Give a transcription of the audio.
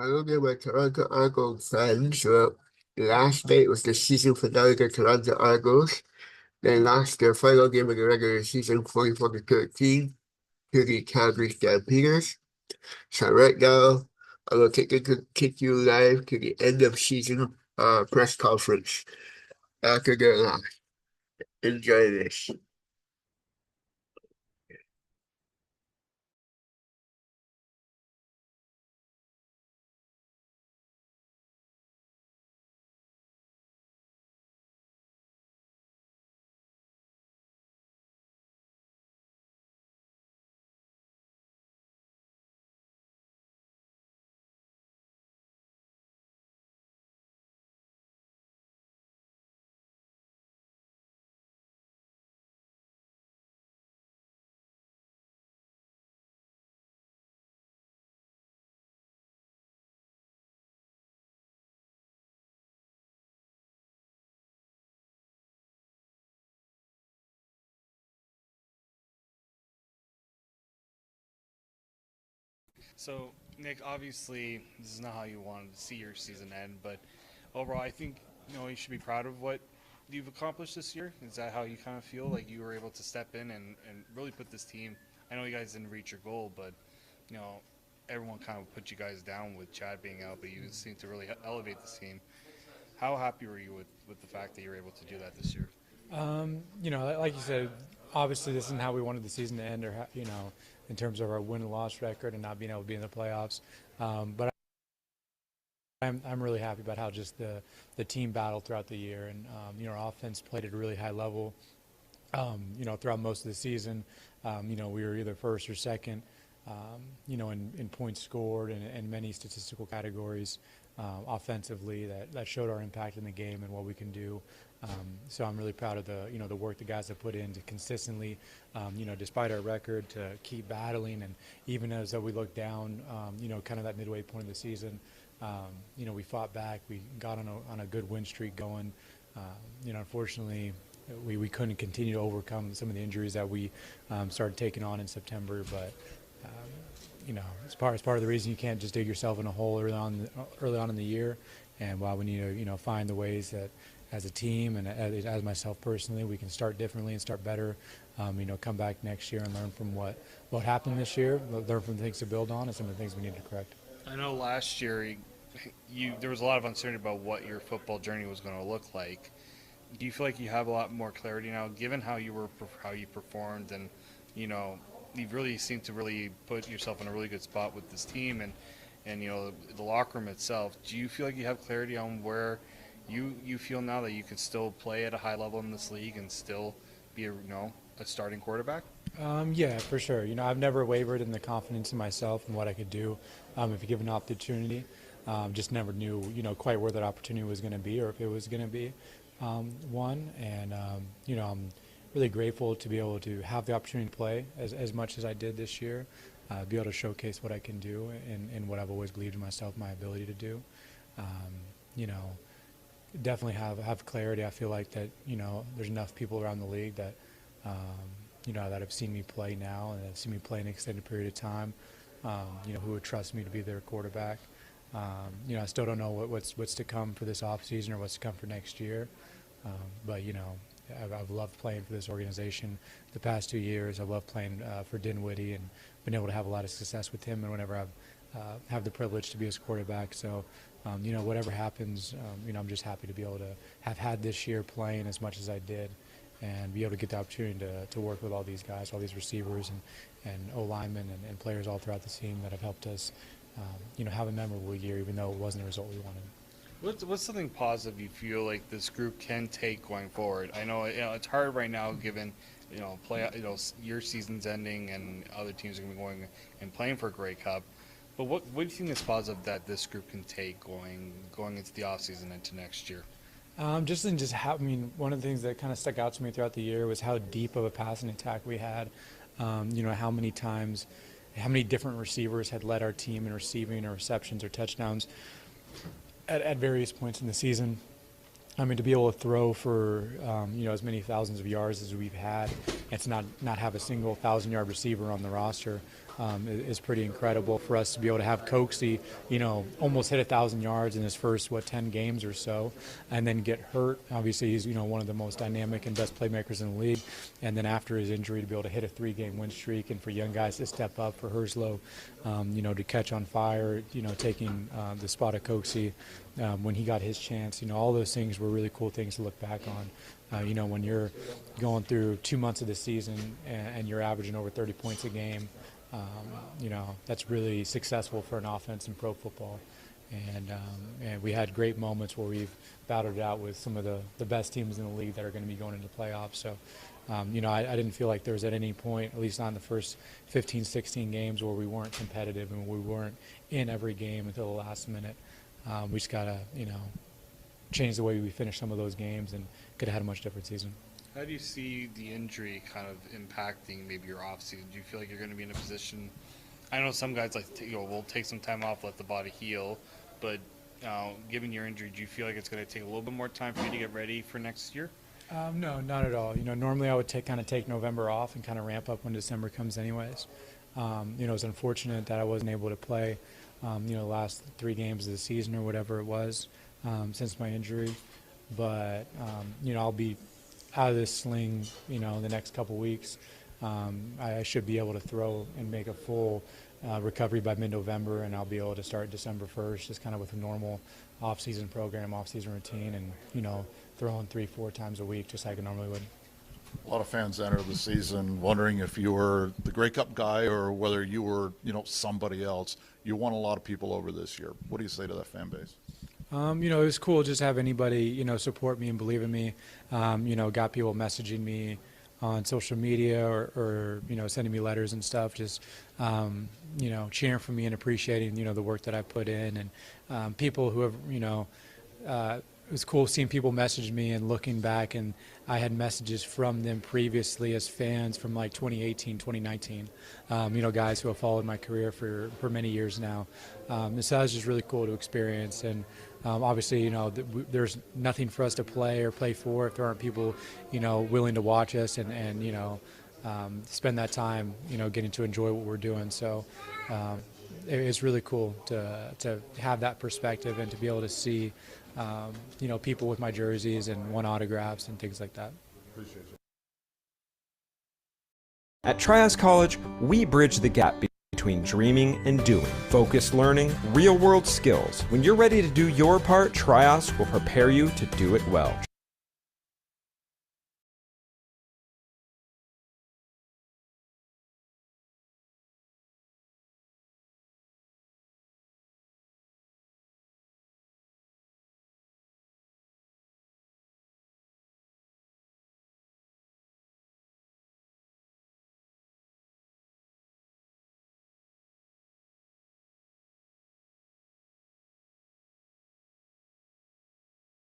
Hello there, my Toronto Argos fans. Well, last night was the season finale of the Toronto Argos. They lost their final game of the regular season 44-13 to the Calgary Stampeders. So right now, I'm going to take you live to the end of season press conference after their loss. Enjoy this. So, Nick, obviously, this is not how you wanted to see your season end, but overall, I think you should be proud of what you've accomplished this year. Is that how you kind of feel like you were able to step in and really put this team? I know you guys didn't reach your goal, but you know everyone kind of put you guys down with Chad being out, but you seem to really elevate this team. How happy were you with the fact that you were able to do that this year? Like you said, obviously this isn't how we wanted the season to end, or in terms of our win and loss record and not being able to be in the playoffs. But I'm really happy about how just the team battled throughout the year, and our offense played at a really high level. Throughout most of the season, we were either first or second, in points scored and many statistical categories offensively that showed our impact in the game and what we can do. So I'm really proud of the work the guys have put in to consistently, despite our record, to keep battling. And even as we look down, kind of that midway point of the season, we fought back. We got on a good win streak going. Unfortunately, we couldn't continue to overcome some of the injuries that we started taking on in September. But it's part of the reason you can't just dig yourself in a hole early on in the year. And while we need to find the ways that as a team and as myself personally, we can start differently and start better. Come back next year and learn from what happened this year, learn from the things to build on and some of the things we need to correct. I know last year you there was a lot of uncertainty about what your football journey was going to look like. Do you feel like you have a lot more clarity now, given how you performed, and you know you've really seemed to really put yourself in a really good spot with this team and the locker room itself? Do you feel like you have clarity on where you feel now that you can still play at a high level in this league and still be a starting quarterback? Yeah, for sure. I've never wavered in the confidence in myself and what I could do if given an opportunity. Just never knew, quite where that opportunity was going to be or if it was going to be one. And, I'm really grateful to be able to have the opportunity to play as much as I did this year, be able to showcase what I can do and what I've always believed in myself, my ability to do. Um, you know, Definitely have clarity. I feel like that, there's enough people around the league that, that have seen me play now and have seen me play an extended period of time, who would trust me to be their quarterback. I still don't know what's to come for this offseason or what's to come for next year. But, I've loved playing for this organization the past 2 years. I love playing for Dinwiddie and been able to have a lot of success with him and whenever have the privilege to be his quarterback. So, whatever happens, I'm just happy to be able to have had this year playing as much as I did and be able to get the opportunity to work with all these guys, all these receivers and O-linemen and players all throughout the team that have helped us, have a memorable year, even though it wasn't the result we wanted. What's something positive you feel like this group can take going forward? I know it's hard right now given your season's ending and other teams are going to be going and playing for a Grey Cup. But what do you think is positive that this group can take going into the offseason into next year? Just how, one of the things that kind of stuck out to me throughout the year was how deep of a passing attack we had. How many times, how many different receivers had led our team in receiving or receptions or touchdowns at various points in the season. To be able to throw for as many thousands of yards as we've had, and to not have a single 1,000-yard receiver on the roster, is pretty incredible. For us to be able to have Coxie, almost hit 1,000 yards in his first 10 games or so, and then get hurt. Obviously, he's one of the most dynamic and best playmakers in the league. And then after his injury, to be able to hit a 3-game win streak, and for young guys to step up, for Herslow, to catch on fire, taking the spot of Coxie when he got his chance. All those things were really cool things to look back on. When you're going through 2 months of the season and you're averaging over 30 points a game, that's really successful for an offense in pro football. And we had great moments where we've battled it out with some of the best teams in the league that are going to be going into the playoffs. So, I didn't feel like there was at any point, at least not in the first 15, 16 games, where we weren't competitive and we weren't in every game until the last minute. We just got to, change the way we finished some of those games and could have had a much different season. How do you see the injury kind of impacting maybe your offseason? Do you feel like you're going to be in a position? I know some guys will take some time off, let the body heal, but given your injury, do you feel like it's going to take a little bit more time for you to get ready for next year? No, not at all. Normally I would take November off and kind of ramp up when December comes anyways. It was unfortunate that I wasn't able to play, the last 3 games of the season or whatever it was since my injury. But, I'll be out of this sling, the next couple weeks. I should be able to throw and make a full recovery by mid-November, and I'll be able to start December 1st, just kind of with a normal off-season program, off-season routine, and, throwing 3-4 times a week just like I normally would. A lot of fans enter the season wondering if you were the Grey Cup guy or whether you were, somebody else. You won a lot of people over this year. What do you say to that fan base? It was cool just to have anybody, support me and believe in me. Got people messaging me on social media or sending me letters and stuff, just, cheering for me and appreciating, the work that I put in. And people who have, it was cool seeing people message me and looking back, and I had messages from them previously as fans from like 2018, 2019, guys who have followed my career for many years now. So that was just really cool to experience. And obviously, there's nothing for us to play or play for if there aren't people, willing to watch us and spend that time, getting to enjoy what we're doing. So it's really cool to have that perspective and to be able to see people with my jerseys and want autographs and things like that. Appreciate you. At Trias College, we bridge the gap between dreaming and doing. Focused learning, real-world skills. When you're ready to do your part, Trias will prepare you to do it well.